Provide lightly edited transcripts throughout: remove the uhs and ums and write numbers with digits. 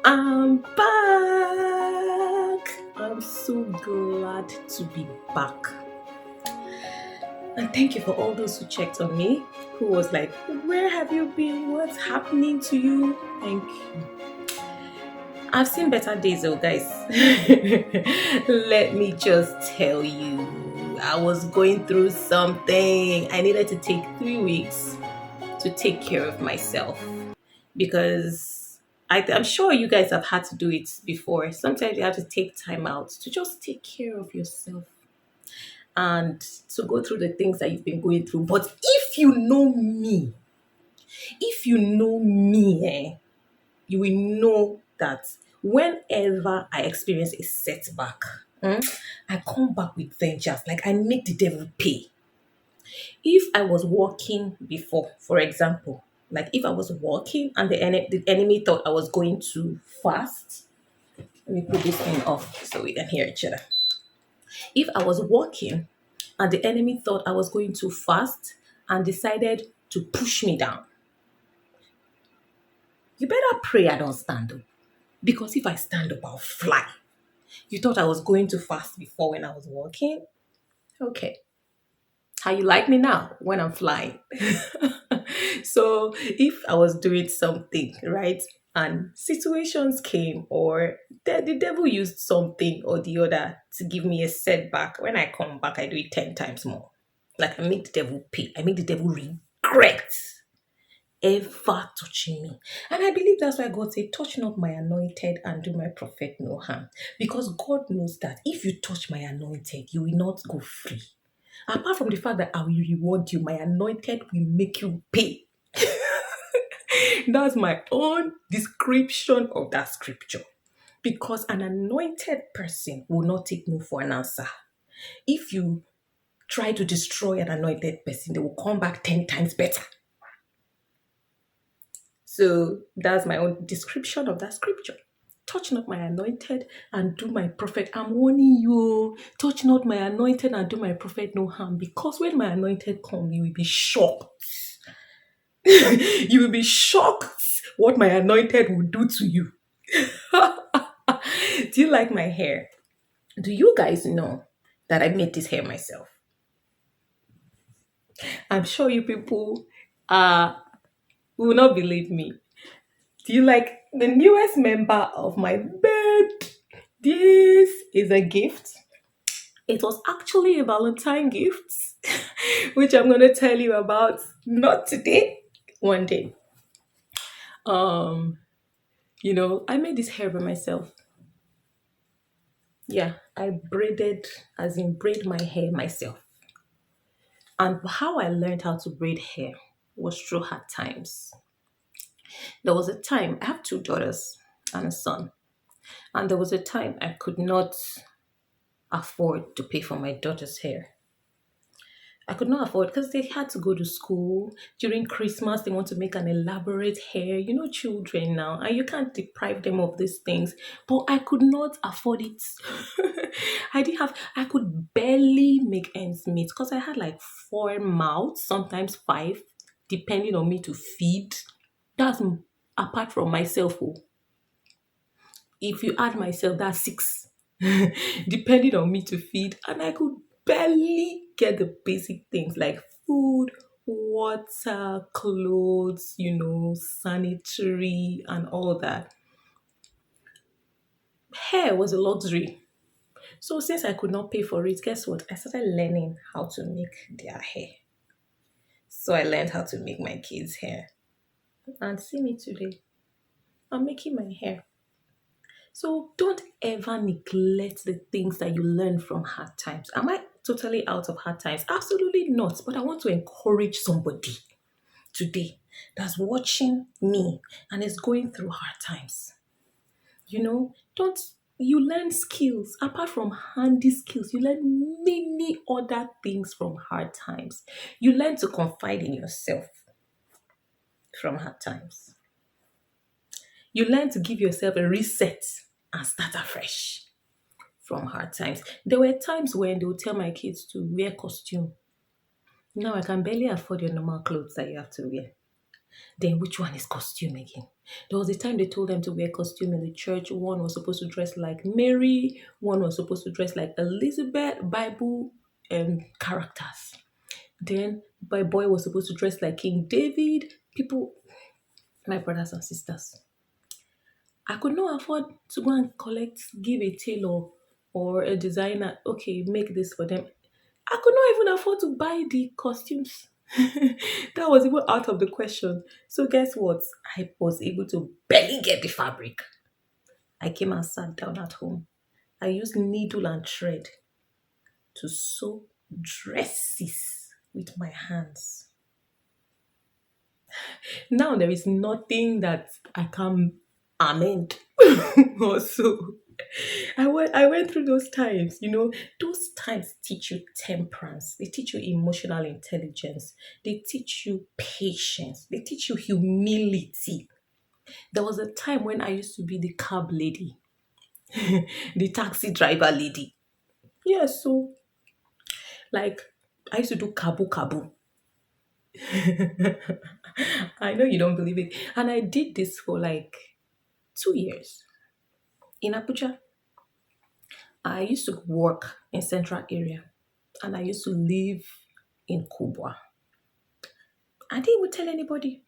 I'm back. I'm so glad to be back. And thank you for all those who checked on me, who was like, where have you been? What's happening to you? Thank you. I've seen better days, though, guys. Let me just tell you, I was going through something. I needed to take 3 weeks to take care of myself because I'm sure you guys have had to do it before. Sometimes you have to take time out to just take care of yourself and to go through the things that you've been going through. But if you know me, you will know that whenever I experience a setback, I come back with vengeance. Like I make the devil pay. If I was walking before, for example, like if I was walking and the enemy thought I was going too fast, let me put this thing off so we can hear each other. If I was walking and the enemy thought I was going too fast and decided to push me down, you better pray I don't stand up. Because if I stand up, I'll fly. You thought I was going too fast before when I was walking? Okay. How you like me now when I'm flying? So if I was doing something, right, and situations came or the devil used something or the other to give me a setback, when I come back, I do it 10 times more. Like I make the devil pay. I make the devil regret ever touching me. And I believe that's why God said, touch not my anointed and do my prophet no harm. Because God knows that if you touch my anointed, you will not go free. Apart from the fact that I will reward you, my anointed will make you pay. That's my own description of that scripture. Because an anointed person will not take no for an answer. If you try to destroy an anointed person, they will come back 10 times better. So that's my own description of that scripture. Touch not my anointed and do my prophet. I'm warning you, touch not my anointed and do my prophet no harm. Because when my anointed come, you will be shocked. You will be shocked what my anointed will do to you. Do you like my hair? Do you guys know that I made this hair myself? I'm sure you people will not believe me. Do you like the newest member of my bed? This is a gift. It was actually a Valentine gift, which I'm going to tell you about not today, one day. Um, I made this hair by myself. Yeah, I braided, as in braid my hair myself. And how I learned how to braid hair was through hard times. There was a time, I have two daughters and a son, and there was a time I could not afford to pay for my daughter's hair. I could not afford because they had to go to school during Christmas. They want to make an elaborate hair, children now, and you can't deprive them of these things. But I could not afford it. I could barely make ends meet because I had like four mouths, sometimes five, depending on me to feed. That's apart from myself. Oh. If you add myself, that's six, depending on me to feed. And I could barely get the basic things like food, water, clothes, sanitary, and all that. Hair was a luxury. So since I could not pay for it, guess what? I started learning how to make their hair. So I learned how to make my kids' hair. And see me today. I'm making my hair. So don't ever neglect the things that you learn from hard times. Am I totally out of hard times? Absolutely not. But I want to encourage somebody today that's watching me and is going through hard times. Don't you learn skills apart from handy skills, you learn many other things from hard times. You learn to confide in yourself from hard times. You learn to give yourself a reset and start afresh from hard times. There were times when they would tell my kids to wear costume. Now I can barely afford your normal clothes that you have to wear. Then which one is costume again? There was a time they told them to wear costume in the church. One was supposed to dress like Mary, one was supposed to dress like Elizabeth, Bible characters. Then my boy was supposed to dress like King David. People, my brothers and sisters, I could not afford to go and collect, give a tailor or a designer, okay, make this for them. I could not even afford to buy the costumes. That was even out of the question. So guess what? I was able to barely get the fabric. I came and sat down at home. I used needle and thread to sew dresses with my hands. Now there is nothing that I can amend or so. I went through those times, those times teach you temperance, they teach you emotional intelligence, they teach you patience, they teach you humility. There was a time when I used to be the cab lady, the taxi driver lady. Yeah, so like I used to do kabu kabu. I know you don't believe it. And I did this for like 2 years in Abuja. I used to work in central area and I used to live in Kubwa. I didn't even tell anybody.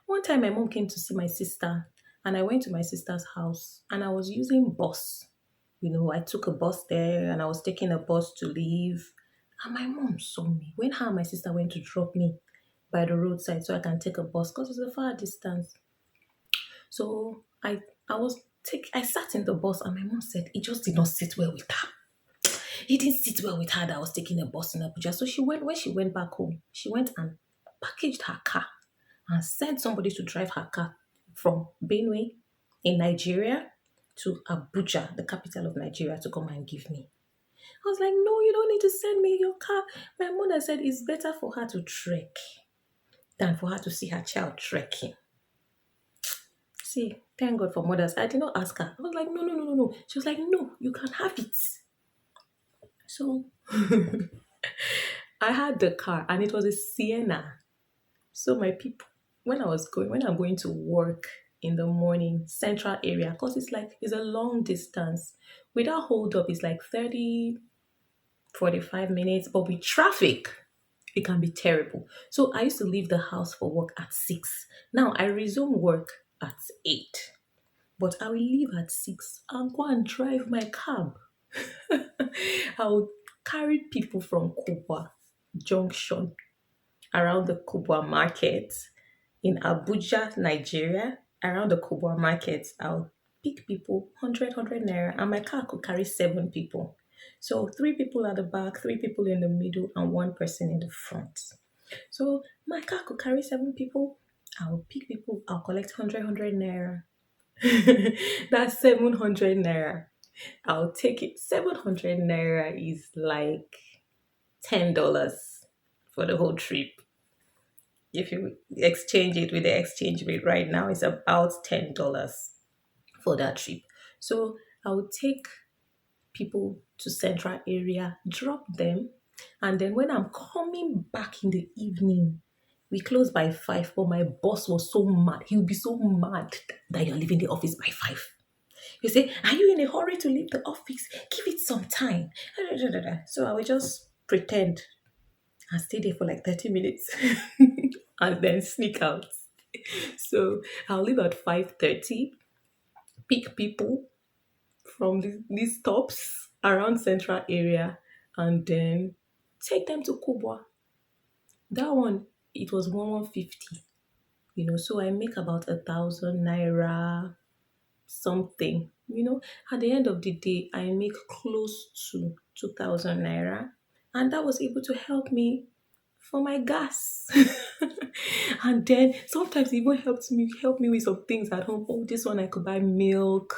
One time my mom came to see my sister and I went to my sister's house and I was using bus. I took a bus there and I was taking a bus to leave. And my mom saw me when her and my sister went to drop me by the roadside so I can take a bus because it's a far distance. So I sat in the bus and my mom said it just did not sit well with her. It didn't sit well with her that I was taking a bus in Abuja. So when she went back home, she went and packaged her car and sent somebody to drive her car from Benue in Nigeria to Abuja, the capital of Nigeria, to come and give me. I was like, no, you don't need to send me your car. My mother said it's better for her to trek than for her to see her child trekking. See, thank God for mothers. I did not ask her. I was like, no, no, no, no, no. She was like, no, you can have it. So I had the car and it was a Sienna. So my people, when I'm going to work in the morning, central area, because it's a long distance. Without hold up, it's like 30, 45 minutes, but with traffic, it can be terrible. So I used to leave the house for work at 6. Now I resume work at 8. But I will leave at 6 and go and drive my cab. I would carry people from Kubwa Junction around the Kubwa market in Abuja, Nigeria. Around the Kubwa market, I'll pick people 100 naira, and my car could carry 7 people. So 3 people at the back, 3 people in the middle, and 1 person in the front. So my car could carry 7 people. I'll pick people, I'll collect 100 naira. That's 700 naira. I'll take it. 700 naira is like $10 for the whole trip. If you exchange it with the exchange rate right now, it's about $10 for that trip. So I would take people to central area, drop them, and then when I'm coming back in the evening, we close by 5, but my boss was so mad. He would be so mad that you're leaving the office by 5. You say, are you in a hurry to leave the office? Give it some time. So I would just pretend and stay there for like 30 minutes and then sneak out. So I'll leave at 5:30, pick people from these stops around central area and then take them to Kubwa. That one, it was 150, so I make about 1,000 naira something. At the end of the day, I make close to 2,000 naira, and that was able to help me for my gas. And then sometimes it even help me with some things at home. Oh, this one I could buy milk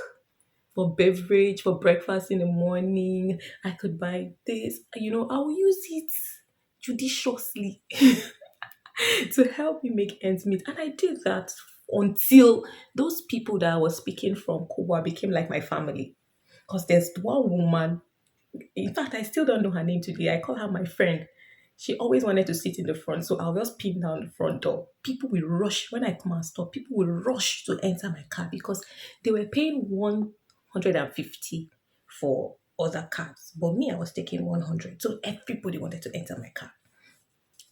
for beverage for breakfast in the morning. I could buy this. I'll use it judiciously to help me make ends meet. And I did that until those people that I was speaking from Cuba became like my family. Because there's one woman, in fact, I still don't know her name today. I call her my friend. She always wanted to sit in the front, so I'll just pin down the front door. People will rush when I come and stop. People will rush to enter my car because they were paying 150 for other cars, but me, I was taking 100. So everybody wanted to enter my car.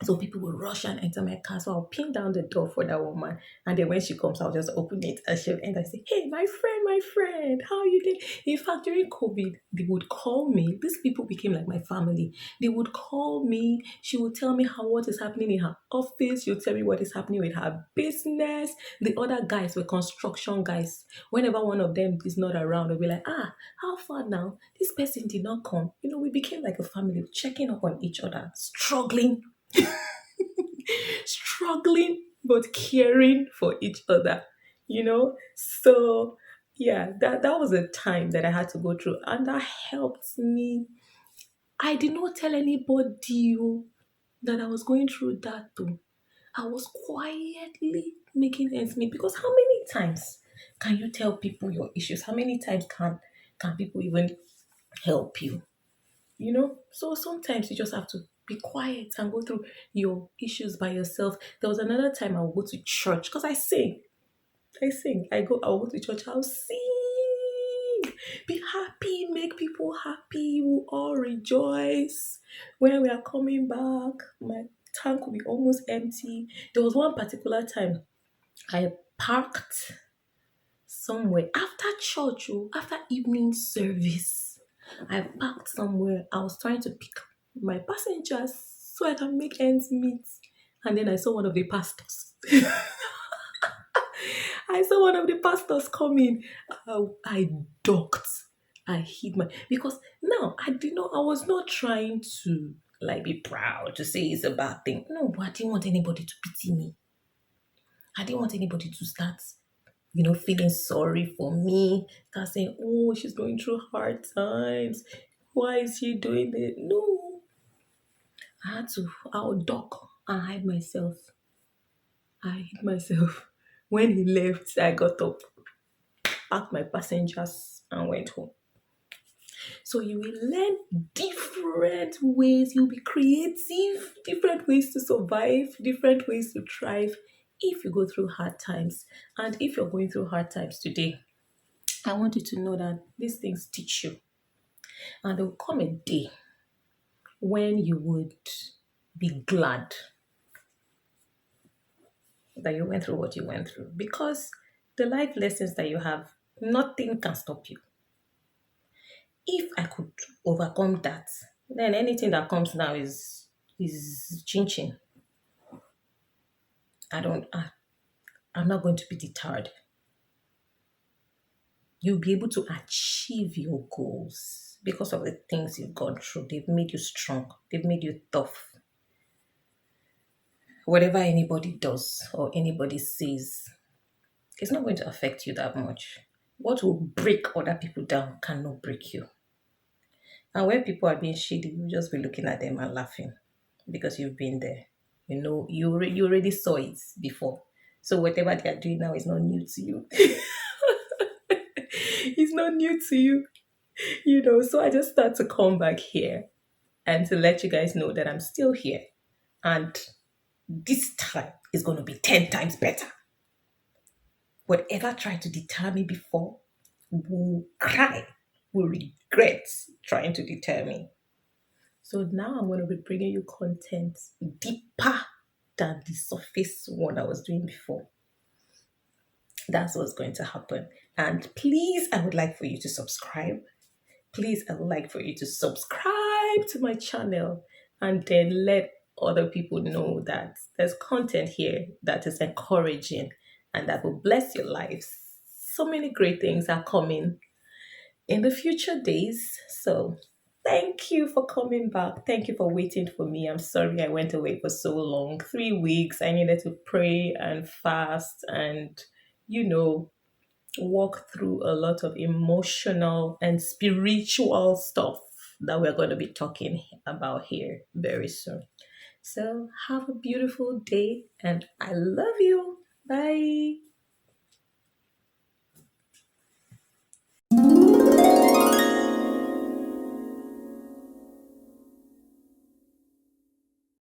So people will rush and enter my car. So I'll pin down the door for that woman. And then when she comes, I'll just open it and she'll enter and say, "Hey, my friend, how are you doing?" In fact, during COVID, they would call me. These people became like my family. They would call me. She would tell me how what is happening in her office. She would tell me what is happening with her business. The other guys were construction guys. Whenever one of them is not around, they'll be like, how far now? This person did not come. We became like a family, checking up on each other, struggling but caring for each other. So yeah, that was a time that I had to go through, and that helped me. I did not tell anybody that I was going through that though. I was quietly making ends meet, because how many times can you tell people your issues? How many times can people even help you? So sometimes you just have to be quiet and go through your issues by yourself. There was another time I would go to church because I sing. I'll go to church, I'll sing. Be happy, make people happy. We'll all rejoice. When we are coming back, my tank will be almost empty. There was one particular time I parked somewhere after church, after evening service. I parked somewhere. I was trying to pick my passengers so I can make ends meet. And then I saw one of the pastors. I saw one of the pastors coming. I ducked. I hid because now I was not trying to like be proud to say it's a bad thing. No, but I didn't want anybody to pity me. I didn't want anybody to start feeling sorry for me, start saying, "Oh, she's going through hard times. Why is she doing it?" No, I'll duck and hide myself. I hid myself. When he left, I got up, packed my passengers, and went home. So you will learn different ways. You'll be creative, different ways to survive, different ways to thrive if you go through hard times. And if you're going through hard times today, I want you to know that these things teach you. And there will come a day when you would be glad that you went through what you went through, because the life lessons that you have, nothing can stop you. If I could overcome that, then anything that comes now is chin chin. I don't. I'm not going to be deterred. You'll be able to achieve your goals because of the things you've gone through. They've made you strong. They've made you tough. Whatever anybody does or anybody says, it's not going to affect you that much. What will break other people down cannot break you. And when people are being shady, you just be looking at them and laughing because you've been there. You already saw it before. So whatever they are doing now is not new to you. It's not new to you. So I just start to come back here and to let you guys know that I'm still here. And this time is going to be 10 times better. Whatever tried to deter me before will cry, will regret trying to deter me. So now I'm going to be bringing you content deeper than the surface one I was doing before. That's what's going to happen. And please, I would like for you to subscribe. Please, I would like for you to subscribe to my channel and then let other people know that there's content here that is encouraging and that will bless your lives. So many great things are coming in the future days. So thank you for coming back. Thank you for waiting for me. I'm sorry I went away for so long. 3 weeks. I needed to pray and fast and, walk through a lot of emotional and spiritual stuff that we're going to be talking about here very soon. So have a beautiful day and I love you. Bye.